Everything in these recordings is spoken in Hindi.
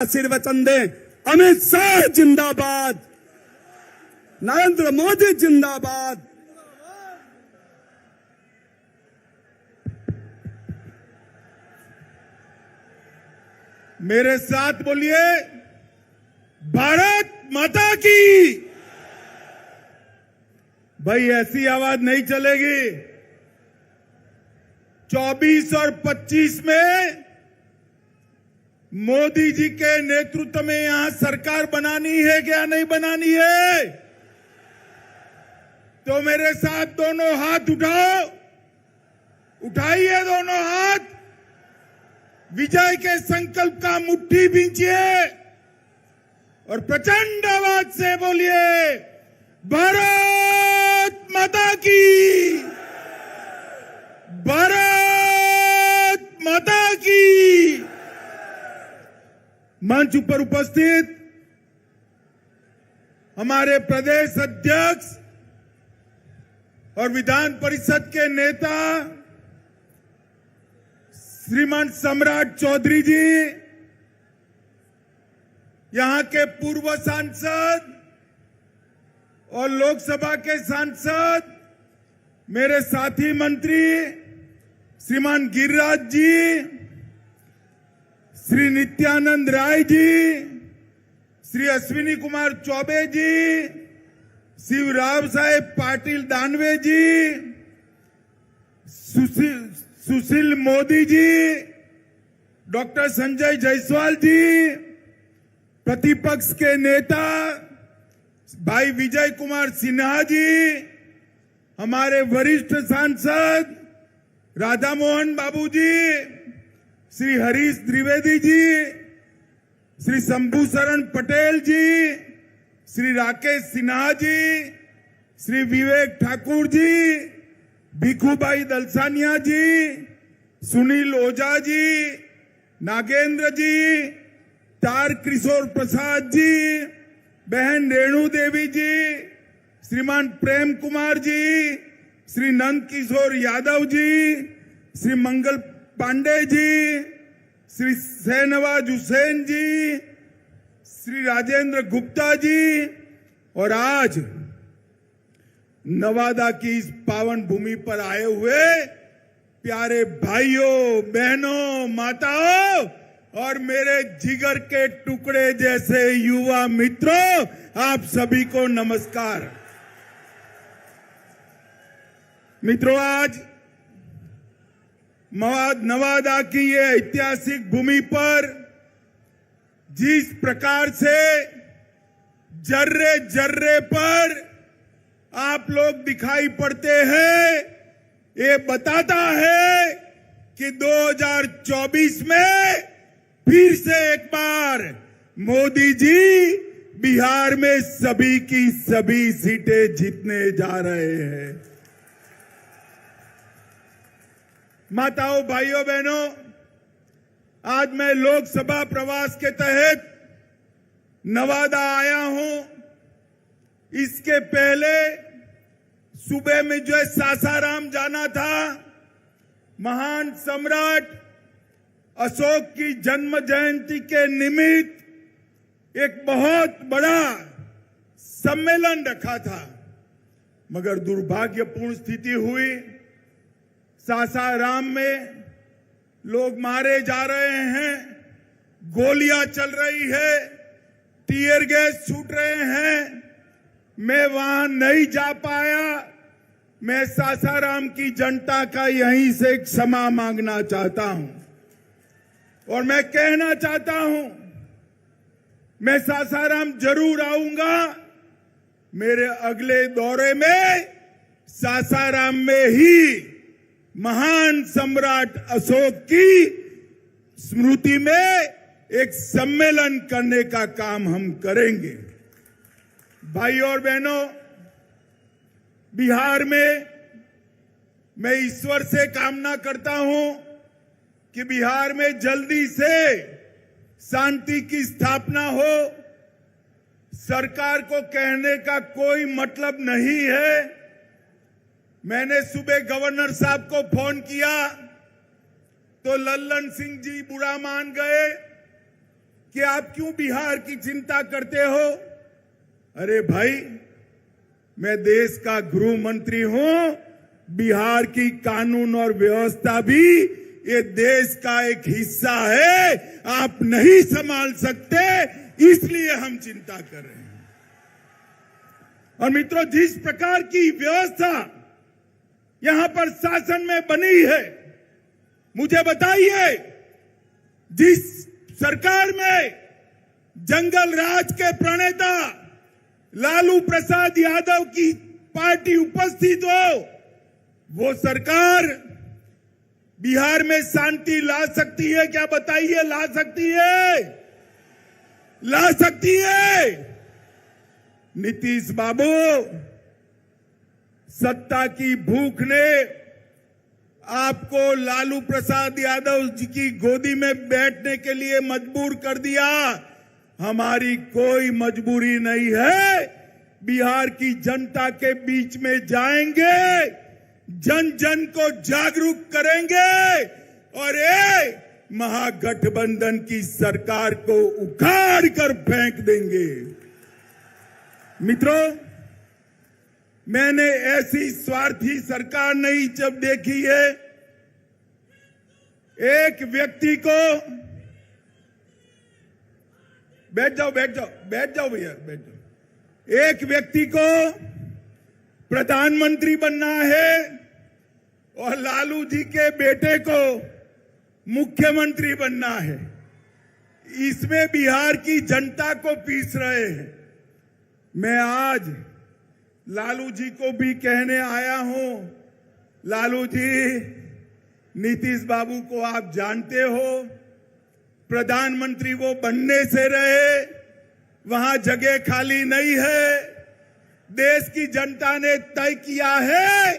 आशीर्वचन दें। अमित शाह जिंदाबाद, नरेंद्र मोदी जिंदाबाद। मेरे साथ बोलिए, भारत माता की। भाई ऐसी आवाज नहीं चलेगी। 24 और 25 में मोदी जी के नेतृत्व में यहां सरकार बनानी है क्या नहीं बनानी है? तो मेरे साथ दोनों हाथ उठाओ, उठाइए दोनों हाथ, विजय के संकल्प का मुट्ठी भींचिए और प्रचंड आवाज से बोलिए, भारत माता की, भारत माता की। मंच पर उपस्थित हमारे प्रदेश अध्यक्ष और विधान परिषद के नेता श्रीमान सम्राट चौधरी जी, यहां के पूर्व सांसद और लोकसभा के सांसद, मेरे साथी मंत्री श्रीमान गिरिराज जी, श्री नित्यानंद राय जी, श्री अश्विनी कुमार चौबे जी, शिवराव साहेब पाटिल दानवे जी, सुशील मोदी जी, डॉक्टर संजय जायसवाल जी, प्रतिपक्ष के नेता भाई विजय कुमार सिन्हा जी, हमारे वरिष्ठ सांसद राधा मोहन बाबू जी, श्री हरीश द्विवेदी जी, श्री शंभू शरण पटेल जी, श्री राकेश सिन्हा जी, श्री विवेक ठाकुर जी, भिखुभाई दलसानिया जी, सुनील ओझा जी, नागेंद्र जी, तार किशोर प्रसाद जी, बहन रेणु देवी जी, श्रीमान प्रेम कुमार जी, श्री नंद किशोर यादव जी, श्री मंगल पांडे जी, श्री शहनवाज हुसैन जी, श्री राजेंद्र गुप्ता जी, और आज नवादा की इस पावन भूमि पर आए हुए प्यारे भाइयों, बहनों, माताओं और मेरे जिगर के टुकड़े जैसे युवा मित्रों, आप सभी को नमस्कार। मित्रों, आज नवादा की ये ऐतिहासिक भूमि पर जिस प्रकार से जर्रे जर्रे पर आप लोग दिखाई पड़ते हैं, ये बताता है कि 2024 में फिर से एक बार मोदी जी बिहार में सभी की सभी सीटें जीतने जा रहे हैं। माताओं, भाइयों, बहनों, आज मैं लोकसभा प्रवास के तहत नवादा आया हूं। इसके पहले सुबह में जो सासाराम जाना था, महान सम्राट अशोक की जन्म जयंती के निमित्त एक बहुत बड़ा सम्मेलन रखा था, मगर दुर्भाग्यपूर्ण स्थिति हुई। सासाराम में लोग मारे जा रहे हैं, गोलियां चल रही है, टीयर गैस छूट रहे हैं। मैं वहां नहीं जा पाया। मैं सासाराम की जनता का यहीं से क्षमा मांगना चाहता हूं और मैं कहना चाहता हूं, मैं सासाराम जरूर आऊंगा। मेरे अगले दौरे में सासाराम में ही महान सम्राट अशोक की स्मृति में एक सम्मेलन करने का काम हम करेंगे। भाइयों और बहनों, बिहार में मैं ईश्वर से कामना करता हूं कि बिहार में जल्दी से शांति की स्थापना हो। सरकार को कहने का कोई मतलब नहीं है। मैंने सुबह गवर्नर साहब को फोन किया तो लल्लन सिंह जी बुरा मान गए कि आप क्यों बिहार की चिंता करते हो? अरे भाई, मैं देश का गृह मंत्री हूं। बिहार की कानून और व्यवस्था भी ये देश का एक हिस्सा है। आप नहीं संभाल सकते, इसलिए हम चिंता कर रहे हैं। और मित्रों, जिस प्रकार की व्यवस्था यहां पर शासन में बनी है, मुझे बताइए, जिस सरकार में जंगल राज के प्रणेता लालू प्रसाद यादव की पार्टी उपस्थित हो, वो सरकार बिहार में शांति ला सकती है क्या? बताइए, ला सकती है? ला सकती है? नीतीश बाबू, सत्ता की भूख ने आपको लालू प्रसाद यादव जी की गोदी में बैठने के लिए मजबूर कर दिया। हमारी कोई मजबूरी नहीं है। बिहार की जनता के बीच में जाएंगे, जन जन को जागरूक करेंगे और ये महागठबंधन की सरकार को उखाड़ कर फेंक देंगे। मित्रों, मैंने ऐसी स्वार्थी सरकार नहीं जब देखी है। एक व्यक्ति को, बैठ जाओ भैया, बैठ जाओ। एक व्यक्ति को प्रधानमंत्री बनना है और लालू जी के बेटे को मुख्यमंत्री बनना है। इसमें बिहार की जनता को पीस रहे हैं। मैं आज लालू जी को भी कहने आया हूं, लालू जी, नीतीश बाबू को आप जानते हो, प्रधानमंत्री वो बनने से रहे, वहां जगह खाली नहीं है। देश की जनता ने तय किया है,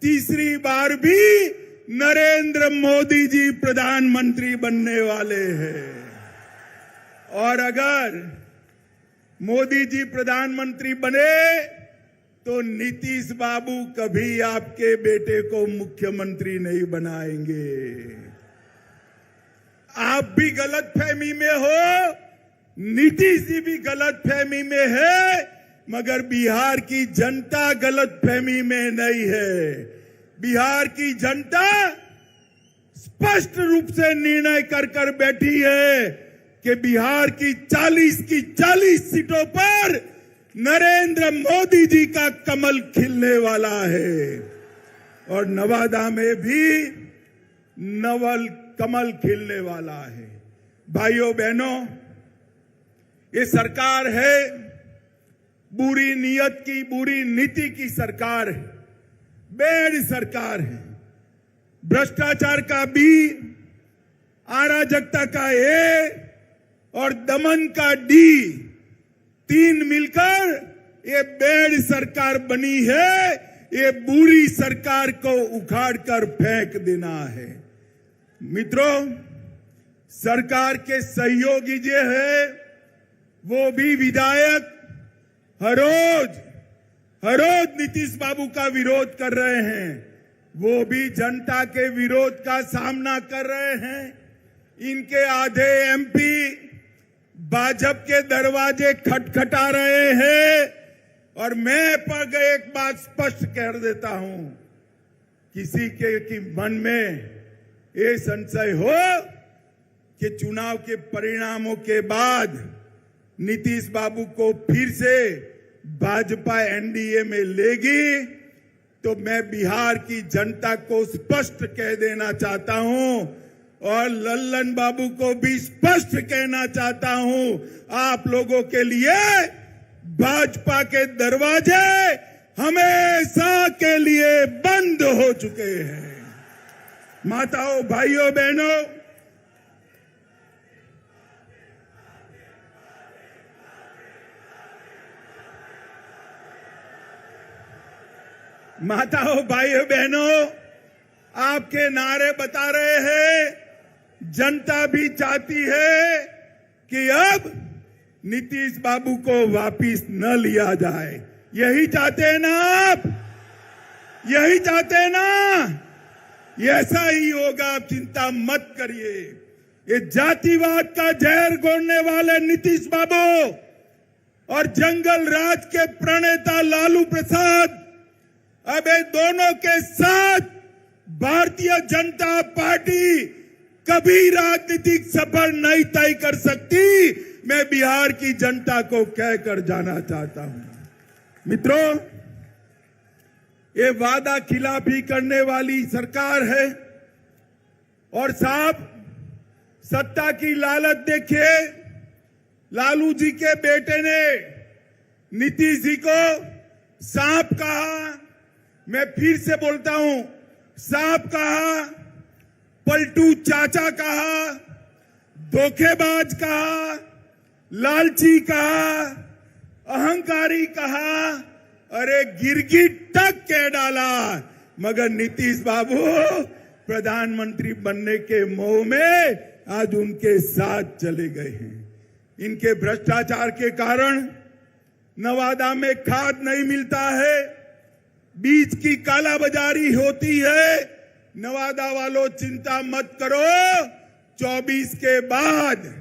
तीसरी बार भी नरेंद्र मोदी जी प्रधानमंत्री बनने वाले हैं। और अगर मोदी जी प्रधानमंत्री बने तो नीतीश बाबू कभी आपके बेटे को मुख्यमंत्री नहीं बनाएंगे। आप भी गलतफहमी में हो, नीतीश जी भी गलतफहमी में है, मगर बिहार की जनता गलतफहमी में नहीं है। बिहार की जनता स्पष्ट रूप से निर्णय कर बैठी है कि बिहार की 40 सीटों पर नरेंद्र मोदी जी का कमल खिलने वाला है और नवादा में भी नवल कमल खिलने वाला है। भाइयों बहनों, ये सरकार है बुरी नीयत की, बुरी नीति की सरकार है, बेड़ सरकार है। भ्रष्टाचार का बी, अराजकता का ए और दमन का डी, तीन मिलकर ये बेड़ सरकार बनी है। ये बुरी सरकार को उखाड़ कर फेंक देना है। मित्रों, सरकार के सहयोगी जो है वो भी विधायक हर रोज नीतीश बाबू का विरोध कर रहे हैं। वो भी जनता के विरोध का सामना कर रहे हैं। इनके आधे एमपी भाजपा के दरवाजे खटखटा रहे हैं। और मैं पर एक बात स्पष्ट कर देता हूं, किसी के की मन में ये संशय हो कि चुनाव के परिणामों के बाद नीतीश बाबू को फिर से भाजपा एनडीए में लेगी, तो मैं बिहार की जनता को स्पष्ट कह देना चाहता हूं और लल्लन बाबू को भी स्पष्ट कहना चाहता हूं, आप लोगों के लिए भाजपा के दरवाजे हमेशा के लिए बंद हो चुके हैं। माताओं, भाइयों, बहनों, आपके नारे बता रहे हैं। जनता भी चाहती है कि अब नीतीश बाबू को वापिस न लिया जाए। यही चाहते हैं ना आप? यही चाहते हैं ना? ऐसा ही होगा, आप चिंता मत करिए। ये जातिवाद का जहर घोलने वाले नीतीश बाबू और जंगल राज के प्रणेता लालू प्रसाद अब ये दोनों के साथ भारतीय जनता पार्टी कभी राजनीतिक सफर नहीं तय कर सकती। मैं बिहार की जनता को कहकर जाना चाहता हूं। मित्रों, ये वादा खिलाफी करने वाली सरकार है और साहब सत्ता की लालच देखिए। लालू जी के बेटे ने नीतीश जी को सांप कहा, मैं फिर से बोलता हूं, सांप कहा, पलटू चाचा कहा, धोखेबाज कहा, लालची कहा, अहंकारी कहा, अरे गिरगिट तक कह डाला। मगर नीतीश बाबू प्रधानमंत्री बनने के मोह में आज उनके साथ चले गए हैं। इनके भ्रष्टाचार के कारण नवादा में खाद नहीं मिलता है, बीज की कालाबाजारी होती है। नवादा वालों चिंता मत करो, 24 के बाद,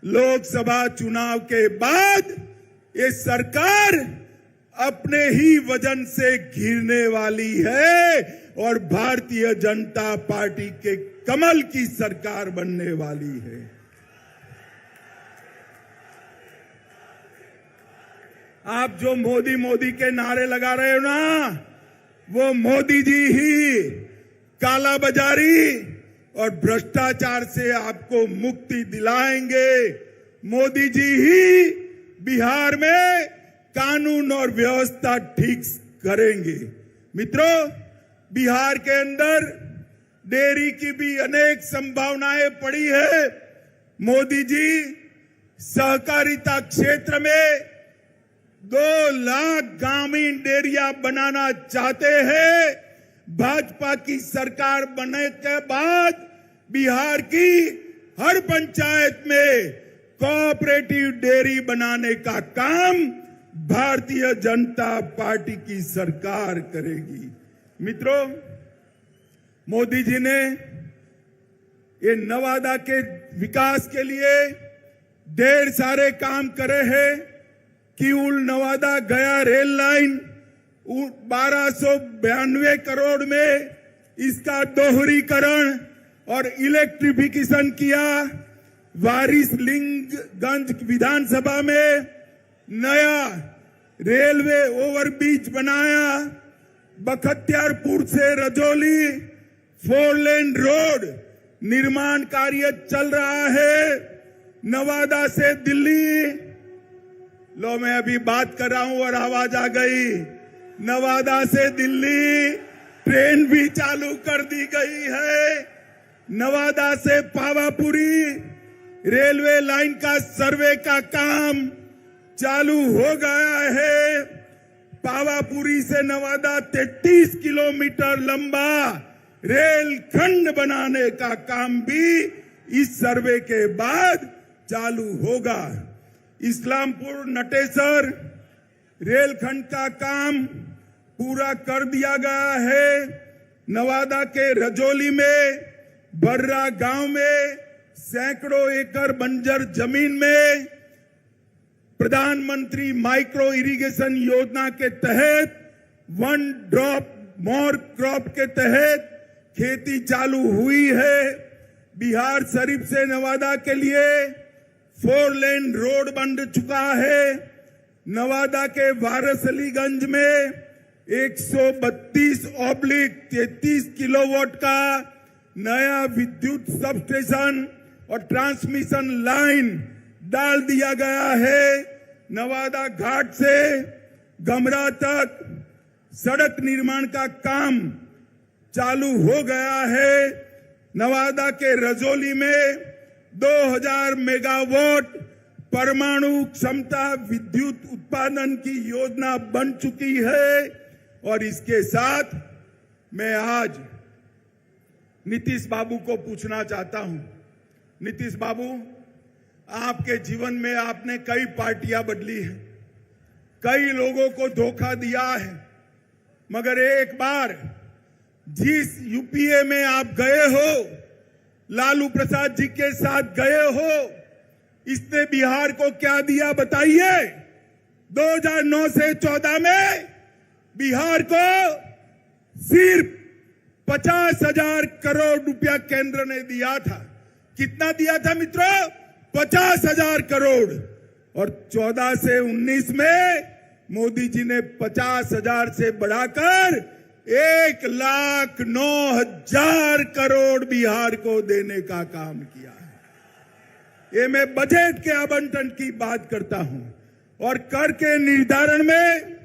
लोकसभा चुनाव के बाद ये सरकार अपने ही वजन से घिरने वाली है और भारतीय जनता पार्टी के कमल की सरकार बनने वाली है। आप जो मोदी मोदी के नारे लगा रहे हो ना, वो मोदी जी ही कालाबाजारी और भ्रष्टाचार से आपको मुक्ति दिलाएंगे। मोदी जी ही बिहार में कानून और व्यवस्था ठीक करेंगे। मित्रों, बिहार के अंदर डेयरी की भी अनेक संभावनाएं पड़ी है। मोदी जी सहकारिता क्षेत्र में 2 लाख ग्रामीण डेयरिया बनाना चाहते हैं। भाजपा की सरकार बनने के बाद बिहार की हर पंचायत में कोऑपरेटिव डेयरी बनाने का काम भारतीय जनता पार्टी की सरकार करेगी। मित्रों, मोदी जी ने ये नवादा के विकास के लिए ढेर सारे काम करे हैं। किऊल नवादा गया रेल लाइन 1292 करोड़ में इसका दोहरीकरण और इलेक्ट्रिफिकेशन किया। वारिसलिंगगंज विधानसभा में नया रेलवे ओवरब्रिज बनाया। बख्तियारपुर से रजौली 4 लेन रोड निर्माण कार्य चल रहा है। नवादा से दिल्ली, लो मैं अभी बात कर रहा हूं और आवाज आ गई, नवादा से दिल्ली ट्रेन भी चालू कर दी गई है। नवादा से पावापुरी रेलवे लाइन का सर्वे का काम चालू हो गया है। पावापुरी से नवादा 33 किलोमीटर लंबा रेल खंड बनाने का काम भी इस सर्वे के बाद चालू होगा। इस्लामपुर नटेसर रेलखंड का काम पूरा कर दिया गया है। नवादा के रजौली में बर्रा गांव में सैकड़ों एकड़ बंजर जमीन में प्रधानमंत्री माइक्रो इरिगेशन योजना के तहत 1 ड्रॉप मोर क्रॉप के तहत खेती चालू हुई है। बिहार शरीफ से नवादा के लिए 4 लेन रोड बन चुका है। नवादा के वारसलीगंज में 132/33 किलोवाट का नया विद्युत सबस्टेशन और ट्रांसमिशन लाइन डाल दिया गया है। नवादा घाट से गमरा तक सड़क निर्माण का काम चालू हो गया है। नवादा के रजौली में 2000 मेगावाट परमाणु क्षमता विद्युत उत्पादन की योजना बन चुकी है। और इसके साथ मैं आज नीतीश बाबू को पूछना चाहता हूं, नीतीश बाबू, आपके जीवन में आपने कई पार्टियां बदली हैं, कई लोगों को धोखा दिया है, मगर एक बार जिस यूपीए में आप गए हो लालू प्रसाद जी के साथ गए हो, इसने बिहार को क्या दिया बताइए। 2009 से 14 में बिहार को सिर्फ 50,000 करोड़ रुपया केंद्र ने दिया था। कितना दिया था मित्रों? 50,000 करोड़। और 14 से 19 में मोदी जी ने 50,000 से बढ़ाकर 1,09,000 करोड़ बिहार को देने का काम किया है। ये मैं बजट के आवंटन की बात करता हूं। और कर के निर्धारण में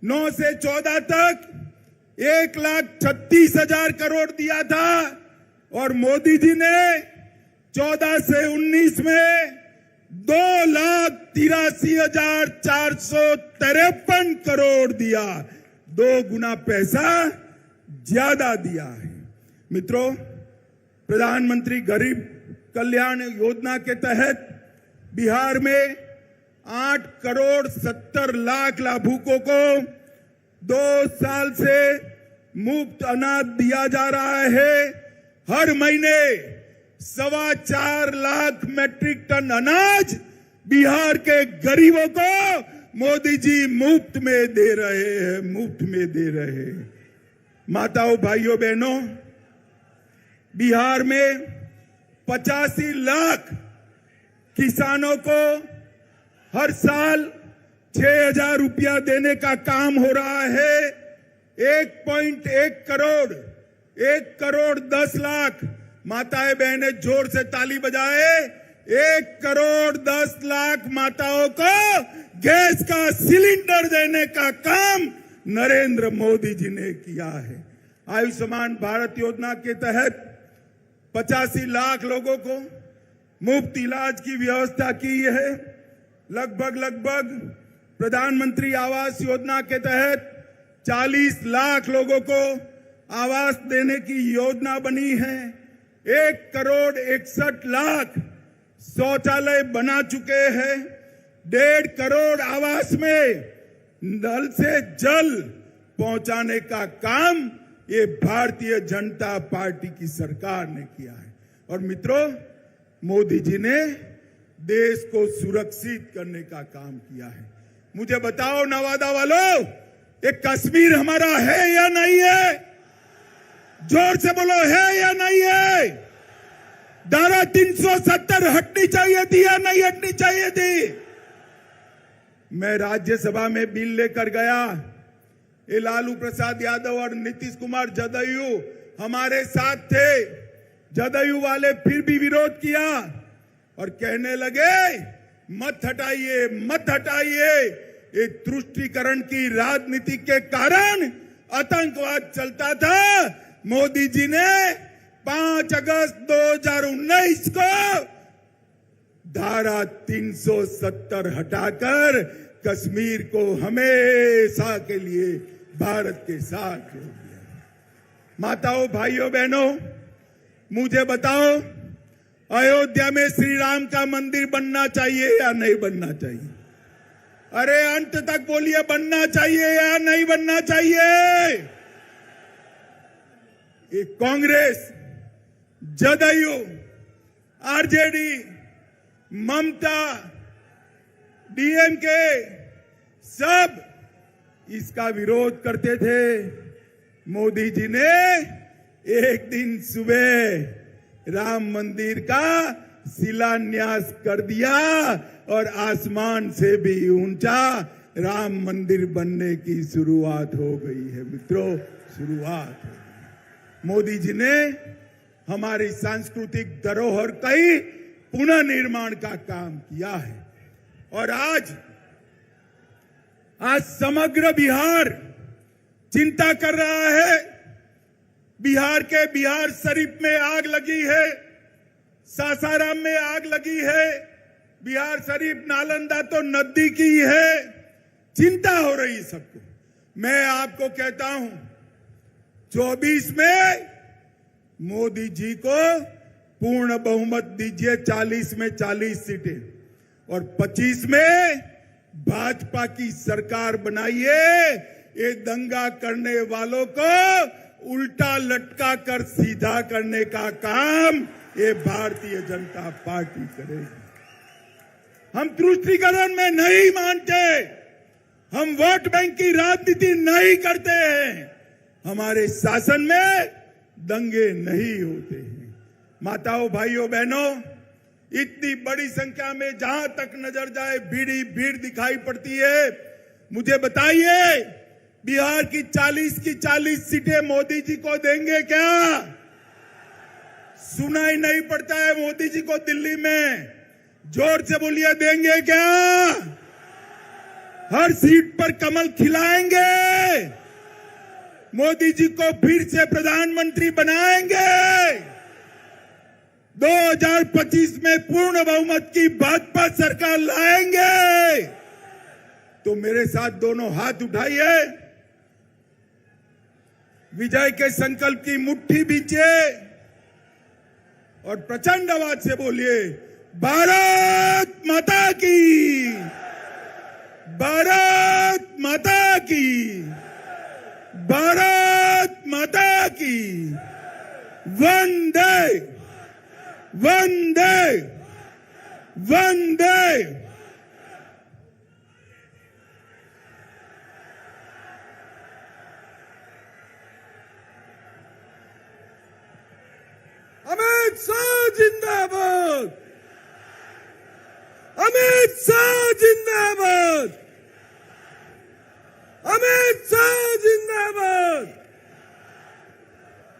9 से 14 तक 1,36,000 करोड़ दिया था और मोदी जी ने 14 से 19 में 2,83,453 करोड़ दिया। 2 गुना पैसा ज्यादा दिया है। मित्रों, प्रधानमंत्री गरीब कल्याण योजना के तहत बिहार में 8,70,00,000 लाभुकों को 2 साल से मुफ्त अनाज दिया जा रहा है। हर महीने 4.25 लाख मैट्रिक टन अनाज बिहार के गरीबों को मोदी जी मुफ्त में दे रहे हैं, मुफ्त में दे रहे हैं। माताओं, भाइयों, बहनों, बिहार में 85 लाख किसानों को हर साल 6,000 रुपया देने का काम हो रहा है। 1.1 करोड़, 1,10,00,000 माताएं बहनें जोर से ताली बजाए। 1,10,00,000 माताओं को गैस का सिलेंडर देने का काम नरेंद्र मोदी जी ने किया है। आयुष्मान भारत योजना के तहत 85 लाख लोगों को मुफ्त इलाज की व्यवस्था की है। लगभग प्रधानमंत्री आवास योजना के तहत 40 लाख लोगों को आवास देने की योजना बनी है। 1,61,00,000 शौचालय बना चुके हैं। 1.5 करोड़ आवास में नल से जल पहुंचाने का काम ये भारतीय जनता पार्टी की सरकार ने किया है। और मित्रों, मोदी जी ने देश को सुरक्षित करने का काम किया है। मुझे बताओ नवादा वालों, ये कश्मीर हमारा है या नहीं है? जोर से बोलो, है या नहीं है? धारा 370 हटनी चाहिए थी या नहीं हटनी चाहिए थी? मैं राज्यसभा में बिल लेकर गया। ये लालू प्रसाद यादव और नीतीश कुमार जदयू हमारे साथ थे। जदयू वाले फिर भी विरोध किया और कहने लगे मत हटाइए, मत हटाइए। ये तुष्टीकरण की राजनीति के कारण आतंकवाद चलता था। मोदी जी ने 5 अगस्त 2019 को धारा 370 हटाकर कश्मीर को हमेशा के लिए भारत के साथ जोड़ दिया। माताओं, भाइयों, बहनों, मुझे बताओ, अयोध्या में श्री राम का मंदिर बनना चाहिए या नहीं बनना चाहिए? अरे अंत तक बोलिए, बनना चाहिए या नहीं बनना चाहिए? ये कांग्रेस, जदयू, आरजेडी, ममता, डीएमके सब इसका विरोध करते थे। मोदी जी ने एक दिन सुबह राम मंदिर का शिलान्यास कर दिया और आसमान से भी ऊंचा राम मंदिर बनने की शुरुआत हो गई है। मित्रों, शुरुआत हो गई। मोदी जी ने हमारी सांस्कृतिक धरोहर का ही पुनर्निर्माण का काम किया है। और आज समग्र बिहार चिंता कर रहा है। बिहार के बिहार शरीफ में आग लगी है, सासाराम में आग लगी है। बिहार शरीफ नालंदा तो नजदीक ही है। चिंता हो रही सबको। मैं आपको कहता हूं, 24 में मोदी जी को पूर्ण बहुमत दीजिए, 40 में 40 सीटें, और 25 में भाजपा की सरकार बनाइए। ये दंगा करने वालों को उल्टा लटका कर सीधा करने का काम ये भारतीय जनता पार्टी करेगी। हम तुष्टीकरण में नहीं मानते, हम वोट बैंक की राजनीति नहीं करते हैं, हमारे शासन में दंगे नहीं होते हैं। माताओं, भाइयों, बहनों, इतनी बड़ी संख्या में जहां तक नजर जाए भीड़ दिखाई पड़ती है। मुझे बताइए, बिहार की 40 सीटें मोदी जी को देंगे क्या? सुनाई नहीं पड़ता है मोदी जी को दिल्ली में, जोर से बोलिए, देंगे क्या? हर सीट पर कमल खिलाएंगे, मोदी जी को फिर से प्रधानमंत्री बनाएंगे, 2025 में पूर्ण बहुमत की भाजपा सरकार लाएंगे। तो मेरे साथ दोनों हाथ उठाइए, विजय के संकल्प की मुट्ठी बींचिए और प्रचंड आवाज से बोलिए, भारत माता की, भारत माता की, भारत माता की, वंदे वंदे वंदे। अमित शाह जिंदाबाद, अमित शाह जिंदाबाद, अमित शाह जिंदाबाद,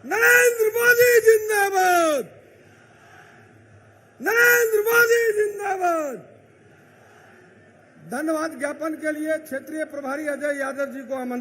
नरेंद्र मोदी जिंदाबाद, नरेंद्र मोदी जिंदाबाद। धन्यवाद ज्ञापन के लिए क्षेत्रीय प्रभारी अजय यादव जी को आमंत्रित